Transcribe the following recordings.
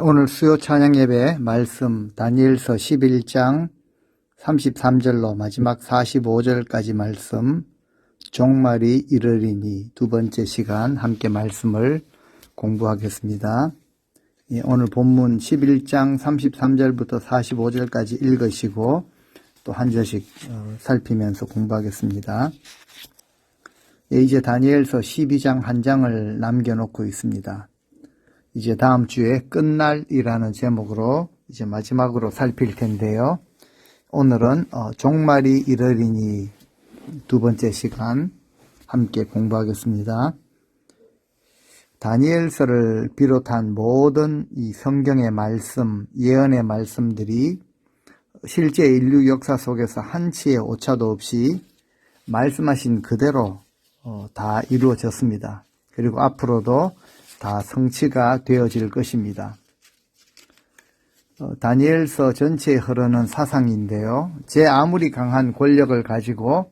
오늘 수요 찬양 예배 말씀 다니엘서 11장 33절로 마지막 45절까지 말씀 종말이 이르리니 두 번째 시간 함께 말씀을 공부하겠습니다. 오늘 본문 11장 33절부터 45절까지 읽으시고 또 한 절씩 살피면서 공부하겠습니다. 이제 다니엘서 12장 한 장을 남겨놓고 있습니다. 이제 다음 주에 끝날이라는 제목으로 이제 마지막으로 살필 텐데요. 오늘은 종말이 이르리니 두 번째 시간 함께 공부하겠습니다. 다니엘서를 비롯한 모든 이 성경의 말씀, 예언의 말씀들이 실제 인류 역사 속에서 한치의 오차도 없이 말씀하신 그대로 다 이루어졌습니다. 그리고 앞으로도 다 성취가 되어질 것입니다. 다니엘서 전체에 흐르는 사상인데요. 제 아무리 강한 권력을 가지고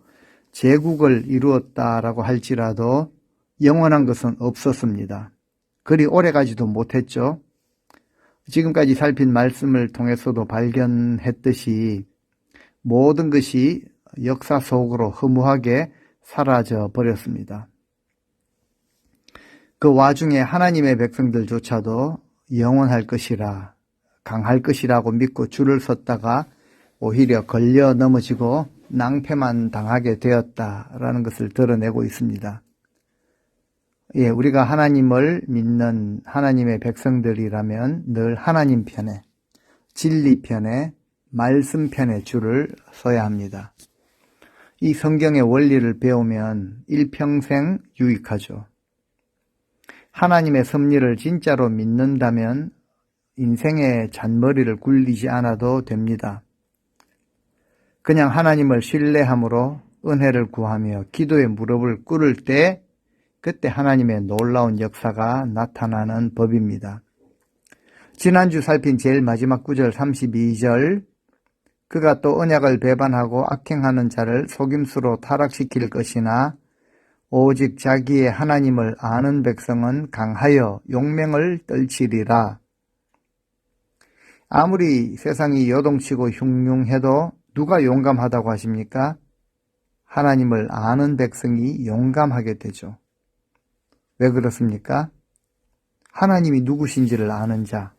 제국을 이루었다라고 할지라도 영원한 것은 없었습니다. 그리 오래가지도 못했죠. 지금까지 살핀 말씀을 통해서도 발견했듯이 모든 것이 역사 속으로 허무하게 사라져 버렸습니다. 그 와중에 하나님의 백성들조차도 영원할 것이라, 강할 것이라고 믿고 줄을 섰다가 오히려 걸려 넘어지고 낭패만 당하게 되었다라는 것을 드러내고 있습니다. 우리가 하나님을 믿는 하나님의 백성들이라면 늘 하나님 편에, 진리 편에, 말씀 편에 줄을 서야 합니다. 이 성경의 원리를 배우면 일평생 유익하죠. 하나님의 섭리를 진짜로 믿는다면 인생의 잔머리를 굴리지 않아도 됩니다. 그냥 하나님을 신뢰함으로 은혜를 구하며 기도의 무릎을 꿇을 때 그때 하나님의 놀라운 역사가 나타나는 법입니다. 지난주 살핀 제일 마지막 구절 32절 그가 또 언약을 배반하고 악행하는 자를 속임수로 타락시킬 것이나 오직 자기의 하나님을 아는 백성은 강하여 용맹을 떨치리라. 아무리 세상이 요동치고 흉흉해도 누가 용감하다고 하십니까? 하나님을 아는 백성이 용감하게 되죠. 왜 그렇습니까? 하나님이 누구신지를 아는 자,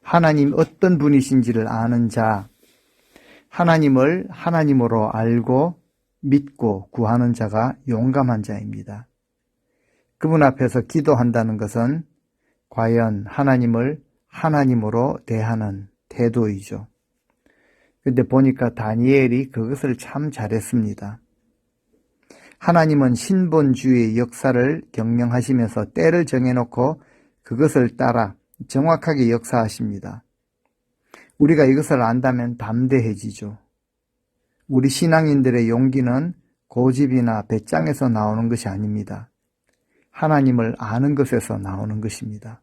하나님 어떤 분이신지를 아는 자, 하나님을 하나님으로 알고 믿고 구하는 자가 용감한 자입니다. 그분 앞에서 기도한다는 것은 과연 하나님을 하나님으로 대하는 태도이죠. 근데 보니까 다니엘이 그것을 참 잘했습니다. 하나님은 신본주의의 역사를 경영하시면서 때를 정해놓고 그것을 따라 정확하게 역사하십니다. 우리가 이것을 안다면 담대해지죠. 우리 신앙인들의 용기는 고집이나 배짱에서 나오는 것이 아닙니다. 하나님을 아는 것에서 나오는 것입니다.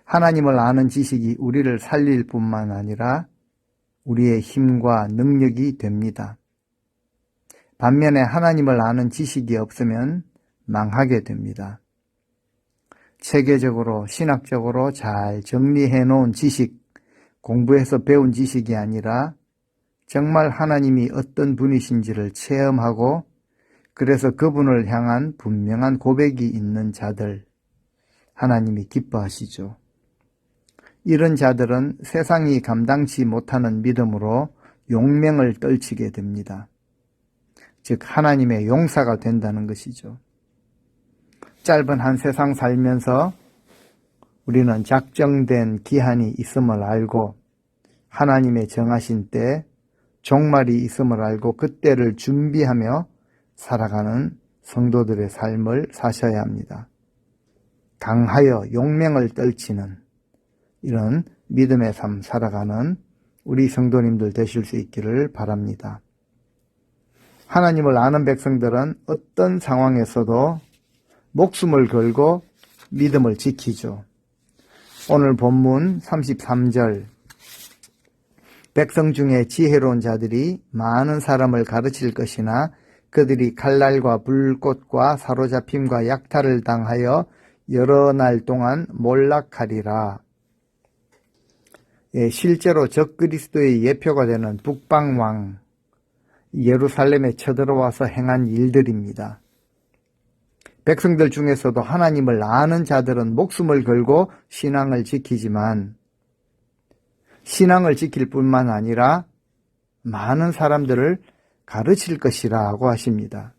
하나님을 아는 지식이 우리를 살릴 뿐만 아니라 우리의 힘과 능력이 됩니다. 반면에 하나님을 아는 지식이 없으면 망하게 됩니다. 체계적으로 신학적으로 잘 정리해 놓은 지식, 공부해서 배운 지식이 아니라 정말 하나님이 어떤 분이신지를 체험하고 그래서 그분을 향한 분명한 고백이 있는 자들, 하나님이 기뻐하시죠. 이런 자들은 세상이 감당치 못하는 믿음으로 용맹을 떨치게 됩니다. 즉 하나님의 용사가 된다는 것이죠. 짧은 한 세상 살면서 우리는 작정된 기한이 있음을 알고 하나님의 정하신 때 종말이 있음을 알고 그때를 준비하며 살아가는 성도들의 삶을 사셔야 합니다. 강하여 용맹을 떨치는 이런 믿음의 삶 살아가는 우리 성도님들 되실 수 있기를 바랍니다. 하나님을 아는 백성들은 어떤 상황에서도 목숨을 걸고 믿음을 지키죠. 오늘 본문 33절 백성 중에 지혜로운 자들이 많은 사람을 가르칠 것이나 그들이 칼날과 불꽃과 사로잡힘과 약탈을 당하여 여러 날 동안 몰락하리라. 실제로 적그리스도의 예표가 되는 북방왕 예루살렘에 쳐들어와서 행한 일들입니다. 백성들 중에서도 하나님을 아는 자들은 목숨을 걸고 신앙을 지키지만 신앙을 지킬 뿐만 아니라 많은 사람들을 가르칠 것이라고 하십니다.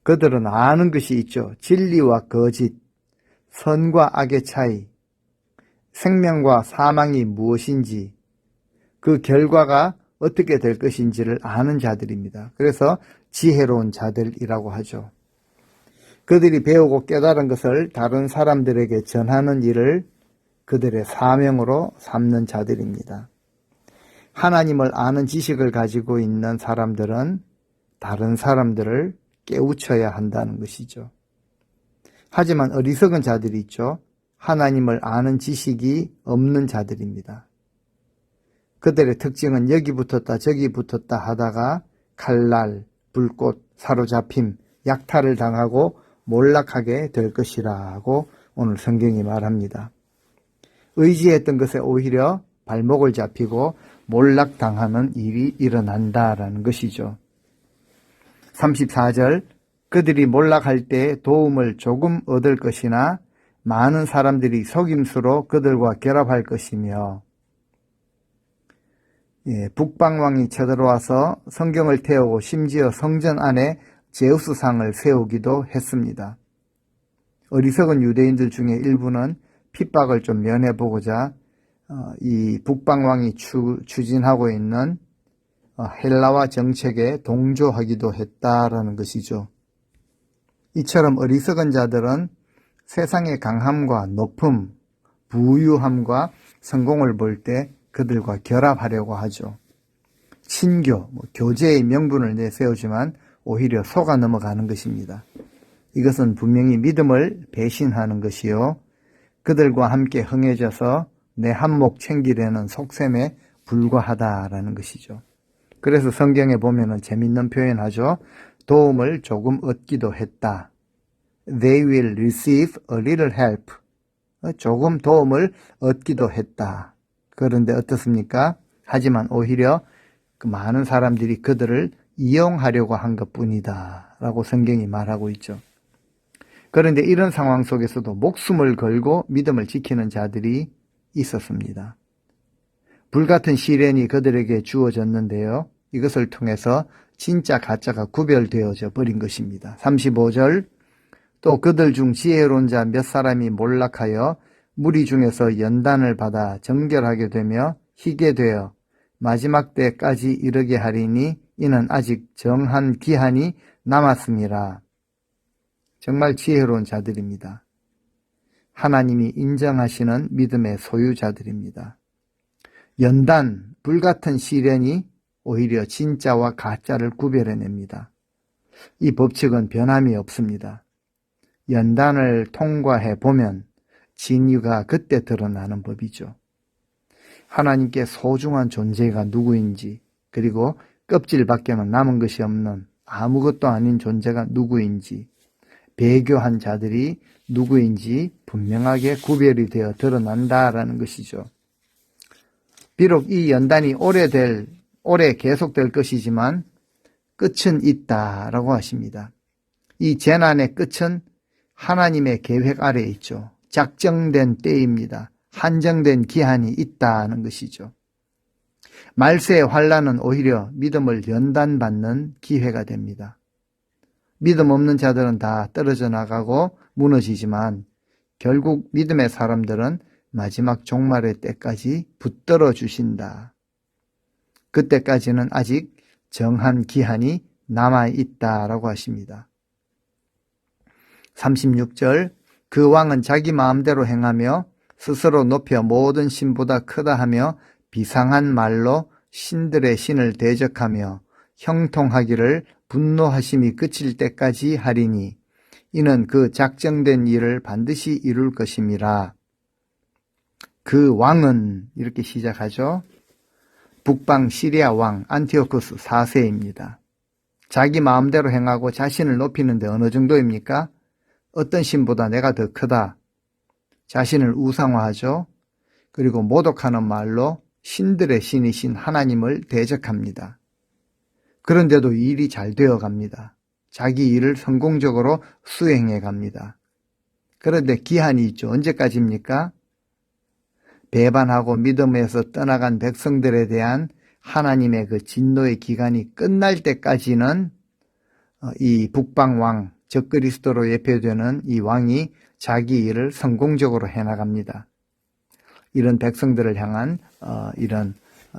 그들은 아는 것이 있죠. 진리와 거짓, 선과 악의 차이, 생명과 사망이 무엇인지, 그 결과가 어떻게 될 것인지를 아는 자들입니다. 그래서 지혜로운 자들이라고 하죠. 그들이 배우고 깨달은 것을 다른 사람들에게 전하는 일을 그들의 사명으로 삼는 자들입니다. 하나님을 아는 지식을 가지고 있는 사람들은 다른 사람들을 깨우쳐야 한다는 것이죠. 하지만 어리석은 자들이 있죠. 하나님을 아는 지식이 없는 자들입니다. 그들의 특징은 여기 붙었다 저기 붙었다 하다가 칼날, 불꽃, 사로잡힘, 약탈을 당하고 몰락하게 될 것이라고 오늘 성경이 말합니다. 의지했던 것에 오히려 발목을 잡히고 몰락당하는 일이 일어난다라는 것이죠. 34절 그들이 몰락할 때 도움을 조금 얻을 것이나 많은 사람들이 속임수로 그들과 결합할 것이며 북방왕이 쳐들어와서 성경을 태우고 심지어 성전 안에 제우스상을 세우기도 했습니다. 어리석은 유대인들 중에 일부는 핍박을 좀 면해보고자 이 북방왕이 추진하고 있는 헬라화 정책에 동조하기도 했다라는 것이죠. 이처럼 어리석은 자들은 세상의 강함과 높음, 부유함과 성공을 볼 때 그들과 결합하려고 하죠. 친교, 교제의 명분을 내세우지만 오히려 속아 넘어가는 것입니다. 이것은 분명히 믿음을 배신하는 것이요. 그들과 함께 흥해져서 내 한몫 챙기려는 속셈에 불과하다라는 것이죠. 그래서 성경에 보면은 재밌는 표현하죠. 도움을 조금 얻기도 했다. They will receive a little help. 조금 도움을 얻기도 했다. 그런데 어떻습니까? 하지만 오히려 그 많은 사람들이 그들을 이용하려고 한 것뿐이다 라고 성경이 말하고 있죠. 그런데 이런 상황 속에서도 목숨을 걸고 믿음을 지키는 자들이 있었습니다. 불같은 시련이 그들에게 주어졌는데요. 이것을 통해서 진짜 가짜가 구별되어져 버린 것입니다. 35절 또 그들 중 지혜로운 자 몇 사람이 몰락하여 무리 중에서 연단을 받아 정결하게 되며 희게 되어 마지막 때까지 이르게 하리니 이는 아직 정한 기한이 남았음이라. 정말 지혜로운 자들입니다. 하나님이 인정하시는 믿음의 소유자들입니다. 연단, 불같은 시련이 오히려 진짜와 가짜를 구별해냅니다. 이 법칙은 변함이 없습니다. 연단을 통과해 보면 진리가 그때 드러나는 법이죠. 하나님께 소중한 존재가 누구인지, 그리고 껍질밖에는 남은 것이 없는 아무것도 아닌 존재가 누구인지, 배교한 자들이 누구인지 분명하게 구별이 되어 드러난다라는 것이죠. 비록 이 연단이 오래 계속될 것이지만 끝은 있다라고 하십니다. 이 재난의 끝은 하나님의 계획 아래에 있죠. 작정된 때입니다. 한정된 기한이 있다는 것이죠. 말세의 환난은 오히려 믿음을 연단받는 기회가 됩니다. 믿음 없는 자들은 다 떨어져 나가고 무너지지만 결국 믿음의 사람들은 마지막 종말의 때까지 붙들어 주신다. 그때까지는 아직 정한 기한이 남아있다라고 하십니다. 36절 그 왕은 자기 마음대로 행하며 스스로 높여 모든 신보다 크다 하며 비상한 말로 신들의 신을 대적하며 형통하기를 분노하심이 그칠 때까지 하리니 이는 그 작정된 일을 반드시 이룰 것임이라. 그 왕은 이렇게 시작하죠. 북방 시리아 왕 안티오쿠스 4세입니다. 자기 마음대로 행하고 자신을 높이는데 어느 정도입니까? 어떤 신보다 내가 더 크다. 자신을 우상화하죠. 그리고 모독하는 말로 신들의 신이신 하나님을 대적합니다. 그런데도 일이 잘 되어 갑니다. 자기 일을 성공적으로 수행해 갑니다. 그런데 기한이 있죠. 언제까지입니까? 배반하고 믿음에서 떠나간 백성들에 대한 하나님의 그 진노의 기간이 끝날 때까지는 이 북방왕, 적그리스도로 예표되는 이 왕이 자기 일을 성공적으로 해나갑니다. 이런 백성들을 향한 이런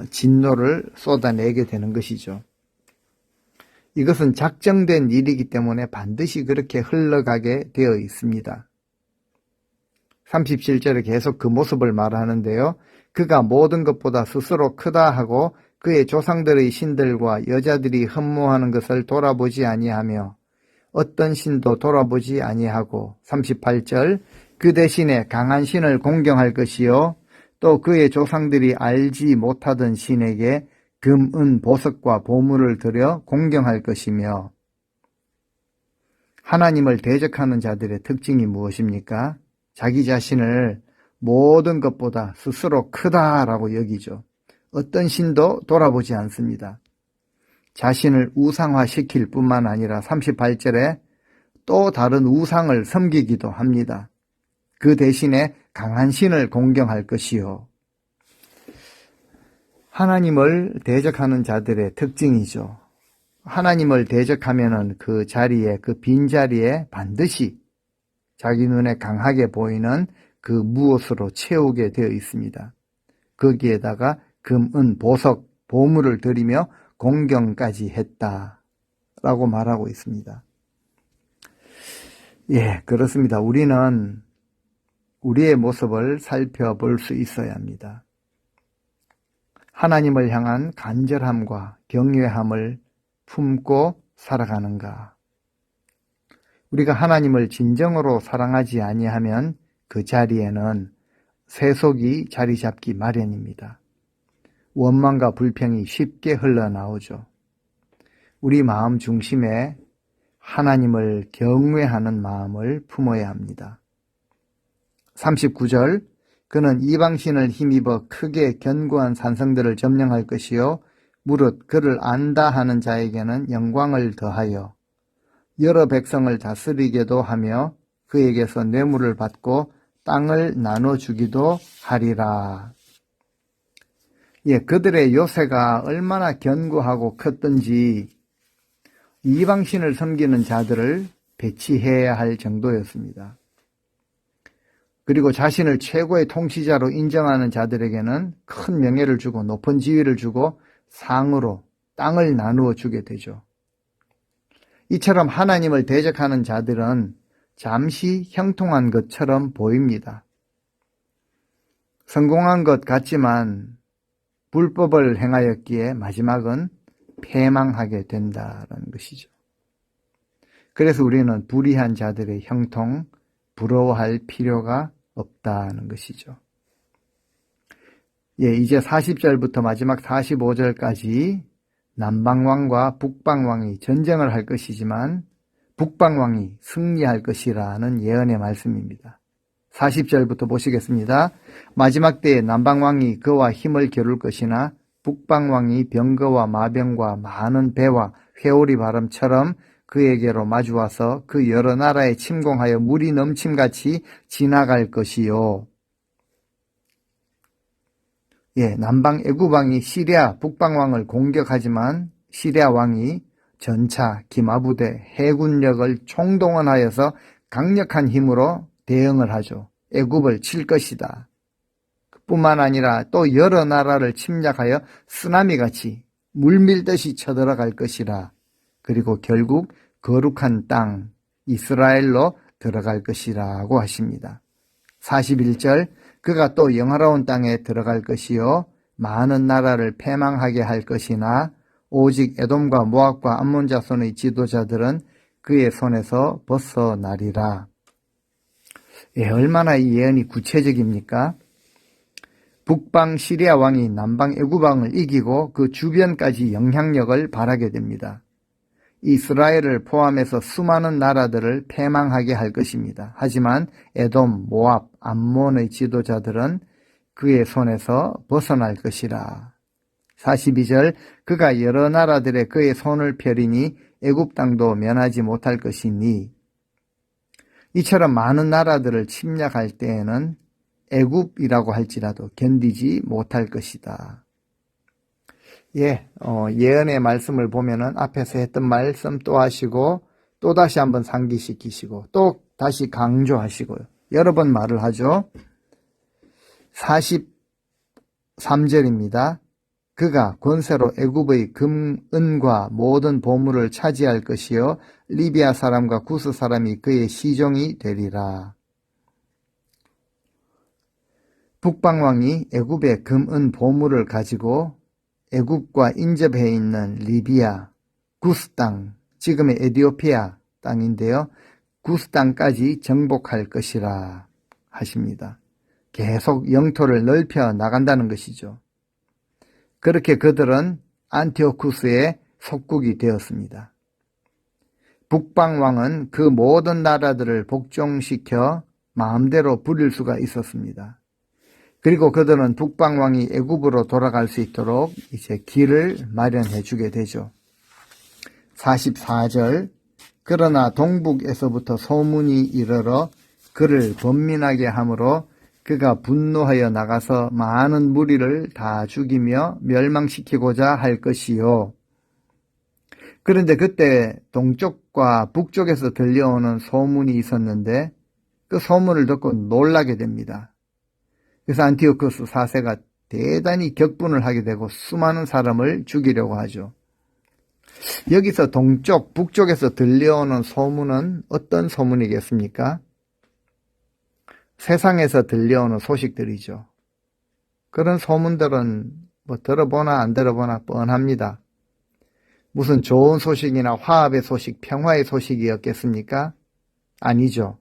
진노를 쏟아내게 되는 것이죠. 이것은 작정된 일이기 때문에 반드시 그렇게 흘러가게 되어 있습니다. 37절에 계속 그 모습을 말하는데요. 그가 모든 것보다 스스로 크다 하고 그의 조상들의 신들과 여자들이 흠모하는 것을 돌아보지 아니하며 어떤 신도 돌아보지 아니하고 38절 그 대신에 강한 신을 공경할 것이요 또 그의 조상들이 알지 못하던 신에게 금, 은, 보석과 보물을 들여 공경할 것이며 하나님을 대적하는 자들의 특징이 무엇입니까? 자기 자신을 모든 것보다 스스로 크다라고 여기죠. 어떤 신도 돌아보지 않습니다. 자신을 우상화시킬 뿐만 아니라 38절에 또 다른 우상을 섬기기도 합니다. 그 대신에 강한 신을 공경할 것이요. 하나님을 대적하는 자들의 특징이죠. 하나님을 대적하면은 그 자리에, 그 빈자리에 반드시 자기 눈에 강하게 보이는 그 무엇으로 채우게 되어 있습니다. 거기에다가 금, 은, 보석, 보물을 들이며 공경까지 했다라고 말하고 있습니다. 예, 그렇습니다. 우리는 우리의 모습을 살펴볼 수 있어야 합니다. 하나님을 향한 간절함과 경외함을 품고 살아가는가? 우리가 하나님을 진정으로 사랑하지 아니하면 그 자리에는 세속이 자리 잡기 마련입니다. 원망과 불평이 쉽게 흘러나오죠. 우리 마음 중심에 하나님을 경외하는 마음을 품어야 합니다. 39절 그는 이방신을 힘입어 크게 견고한 산성들을 점령할 것이요 무릇 그를 안다 하는 자에게는 영광을 더하여 여러 백성을 다스리게도 하며 그에게서 뇌물을 받고 땅을 나눠주기도 하리라. 예, 그들의 요새가 얼마나 견고하고 컸던지 이방신을 섬기는 자들을 배치해야 할 정도였습니다. 그리고 자신을 최고의 통치자로 인정하는 자들에게는 큰 명예를 주고 높은 지위를 주고 상으로 땅을 나누어 주게 되죠. 이처럼 하나님을 대적하는 자들은 잠시 형통한 것처럼 보입니다. 성공한 것 같지만 불법을 행하였기에 마지막은 패망하게 된다는 것이죠. 그래서 우리는 불의한 자들의 형통, 부러워할 필요가 없다는 것이죠. 예, 이제 40절부터 마지막 45절까지 남방왕과 북방왕이 전쟁을 할 것이지만 북방왕이 승리할 것이라는 예언의 말씀입니다. 40절부터 보시겠습니다. 마지막 때에 남방왕이 그와 힘을 겨룰 것이나 북방왕이 병거와 마병과 많은 배와 회오리 바람처럼 그에게로 마주와서 그 여러 나라에 침공하여 물이 넘침같이 지나갈 것이요. 예, 남방 애굽왕이 시리아 북방왕을 공격하지만 시리아 왕이 전차, 기마부대, 해군력을 총동원하여서 강력한 힘으로 대응을 하죠. 애굽을 칠 것이다. 뿐만 아니라 또 여러 나라를 침략하여 쓰나미같이 물밀듯이 쳐들어갈 것이라. 그리고 결국 거룩한 땅 이스라엘로 들어갈 것이라고 하십니다. 41절 그가 또 영화로운 땅에 들어갈 것이요 많은 나라를 패망하게 할 것이나 오직 에돔과 모압과 암몬 자손의 지도자들은 그의 손에서 벗어나리라. 예, 얼마나 이 예언이 구체적입니까? 북방 시리아 왕이 남방 애굽 왕을 이기고 그 주변까지 영향력을 발하게 됩니다. 이스라엘을 포함해서 수많은 나라들을 패망하게 할 것입니다. 하지만 에돔, 모압, 암몬의 지도자들은 그의 손에서 벗어날 것이라. 42절 그가 여러 나라들의 그의 손을 펴리니 애굽 땅도 면하지 못할 것이니. 이처럼 많은 나라들을 침략할 때에는 애굽이라고 할지라도 견디지 못할 것이다. 예언의 말씀을 보면은 앞에서 했던 말씀 또 하시고 또 다시 한번 상기시키시고 또 다시 강조하시고요. 여러 번 말을 하죠. 43절입니다. 그가 권세로 애굽의 금, 은과 모든 보물을 차지할 것이요 리비아 사람과 구스 사람이 그의 시종이 되리라. 북방왕이 애굽의 금, 은, 보물을 가지고 애굽과 인접해 있는 리비아, 구스 땅, 지금의 에티오피아 땅인데요. 구스 땅까지 정복할 것이라 하십니다. 계속 영토를 넓혀 나간다는 것이죠. 그렇게 그들은 안티오쿠스의 속국이 되었습니다. 북방왕은 그 모든 나라들을 복종시켜 마음대로 부릴 수가 있었습니다. 그리고 그들은 북방왕이 애굽으로 돌아갈 수 있도록 이제 길을 마련해 주게 되죠. 44절 그러나 동북에서부터 소문이 이르러 그를 번민하게 하므로 그가 분노하여 나가서 많은 무리를 다 죽이며 멸망시키고자 할 것이요. 그런데 그때 동쪽과 북쪽에서 들려오는 소문이 있었는데 그 소문을 듣고 놀라게 됩니다. 그래서 안티오쿠스 4세가 대단히 격분을 하게 되고 수많은 사람을 죽이려고 하죠. 여기서 동쪽, 북쪽에서 들려오는 소문은 어떤 소문이겠습니까? 세상에서 들려오는 소식들이죠. 그런 소문들은 뭐 들어보나 안 들어보나 뻔합니다. 무슨 좋은 소식이나 화합의 소식, 평화의 소식이었겠습니까? 아니죠.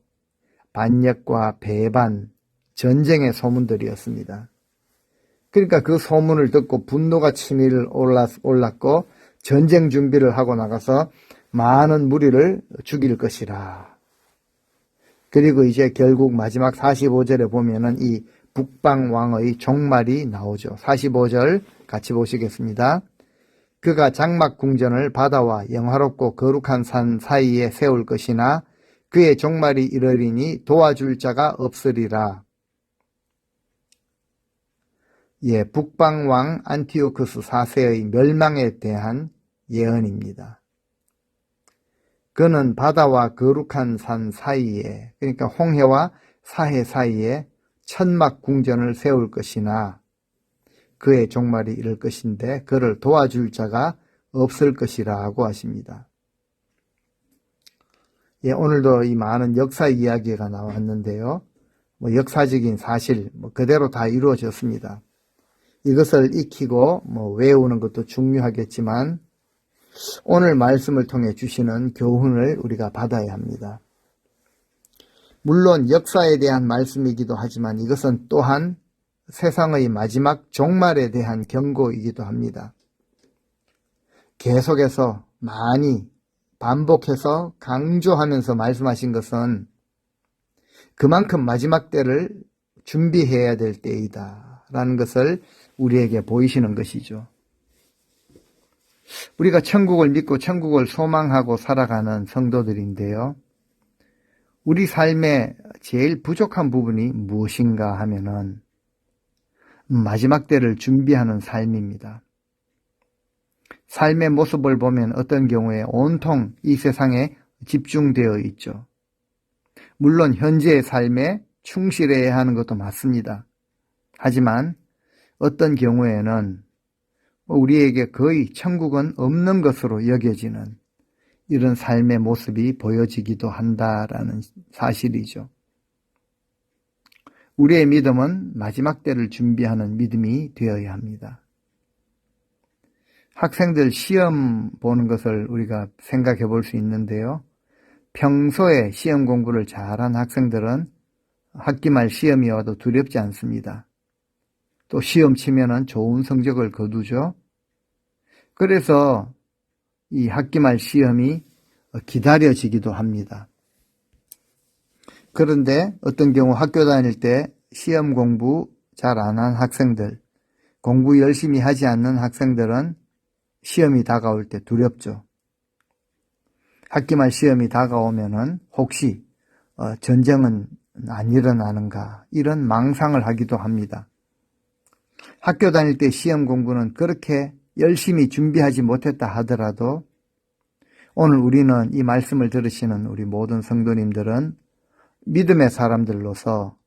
반역과 배반, 전쟁의 소문들이었습니다. 그러니까 그 소문을 듣고 분노가 치밀 올랐고 전쟁 준비를 하고 나가서 많은 무리를 죽일 것이라. 그리고 이제 결국 마지막 45절에 보면은 이 북방왕의 종말이 나오죠. 45절 같이 보시겠습니다. 그가 장막 궁전을 바다와 영화롭고 거룩한 산 사이에 세울 것이나 그의 종말이 이르리니 도와줄 자가 없으리라. 북방왕 안티오쿠스 4세의 멸망에 대한 예언입니다. 그는 바다와 거룩한 산 사이에, 그러니까 홍해와 사해 사이에 천막 궁전을 세울 것이나 그의 종말이 이를 것인데 그를 도와줄 자가 없을 것이라고 하십니다. 오늘도 이 많은 역사 이야기가 나왔는데요. 역사적인 사실 그대로 다 이루어졌습니다. 이것을 익히고 외우는 것도 중요하겠지만 오늘 말씀을 통해 주시는 교훈을 우리가 받아야 합니다. 물론 역사에 대한 말씀이기도 하지만 이것은 또한 세상의 마지막 종말에 대한 경고이기도 합니다. 계속해서 많이 반복해서 강조하면서 말씀하신 것은 그만큼 마지막 때를 준비해야 될 때이다 라는 것을 우리에게 보이시는 것이죠. 우리가 천국을 믿고 천국을 소망하고 살아가는 성도들인데요. 우리 삶의 제일 부족한 부분이 무엇인가 하면은 마지막 때를 준비하는 삶입니다. 삶의 모습을 보면 어떤 경우에 온통 이 세상에 집중되어 있죠. 물론 현재의 삶에 충실해야 하는 것도 맞습니다. 하지만 어떤 경우에는 우리에게 거의 천국은 없는 것으로 여겨지는 이런 삶의 모습이 보여지기도 한다라는 사실이죠. 우리의 믿음은 마지막 때를 준비하는 믿음이 되어야 합니다. 학생들 시험 보는 것을 우리가 생각해 볼 수 있는데요. 평소에 시험 공부를 잘한 학생들은 학기 말 시험이 와도 두렵지 않습니다. 또 시험 치면은 좋은 성적을 거두죠. 그래서 이 학기 말 시험이 기다려지기도 합니다. 그런데 어떤 경우 학교 다닐 때 시험 공부 잘 안 한 학생들, 공부 열심히 하지 않는 학생들은 시험이 다가올 때 두렵죠. 학기말 시험이 다가오면은 혹시 전쟁은 안 일어나는가 이런 망상을 하기도 합니다. 학교 다닐 때 시험 공부는 그렇게 열심히 준비하지 못했다 하더라도 오늘 우리는 이 말씀을 들으시는 우리 모든 성도님들은 믿음의 사람들로서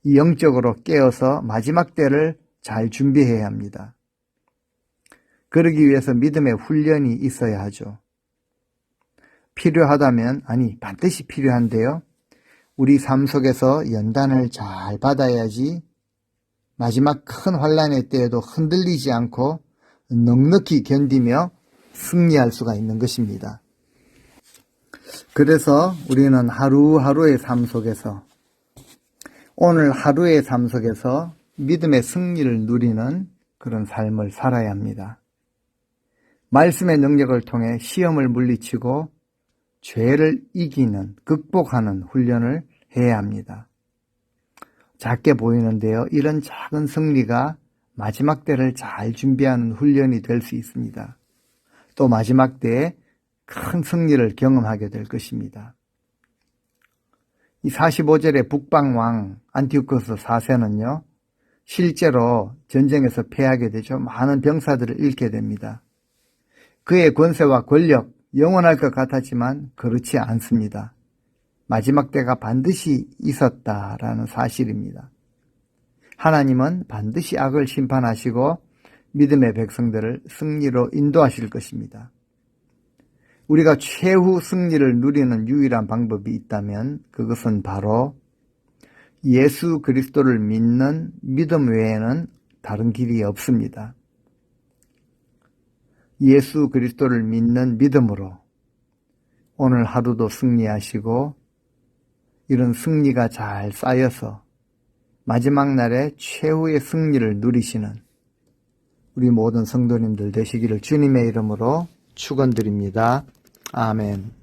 이 영적으로 깨어서 마지막 때를 잘 준비해야 합니다. 그러기 위해서 믿음의 훈련이 있어야 하죠. 필요하다면, 아니 반드시 필요한데요. 우리 삶 속에서 연단을 잘 받아야지 마지막 큰 환난의 때에도 흔들리지 않고 넉넉히 견디며 승리할 수가 있는 것입니다. 그래서 우리는 하루하루의 삶 속에서 오늘 하루의 삶 속에서 믿음의 승리를 누리는 그런 삶을 살아야 합니다. 말씀의 능력을 통해 시험을 물리치고 죄를 이기는, 극복하는 훈련을 해야 합니다. 작게 보이는데요. 이런 작은 승리가 마지막 때를 잘 준비하는 훈련이 될 수 있습니다. 또 마지막 때에 큰 승리를 경험하게 될 것입니다. 이 45절의 북방왕 안티오코스 4세는요. 실제로 전쟁에서 패하게 되죠. 많은 병사들을 잃게 됩니다. 그의 권세와 권력, 영원할 것 같았지만 그렇지 않습니다. 마지막 때가 반드시 있었다라는 사실입니다. 하나님은 반드시 악을 심판하시고 믿음의 백성들을 승리로 인도하실 것입니다. 우리가 최후 승리를 누리는 유일한 방법이 있다면 그것은 바로 예수 그리스도를 믿는 믿음 외에는 다른 길이 없습니다. 예수 그리스도를 믿는 믿음으로 오늘 하루도 승리하시고 이런 승리가 잘 쌓여서 마지막 날에 최후의 승리를 누리시는 우리 모든 성도님들 되시기를 주님의 이름으로 축원드립니다. 아멘.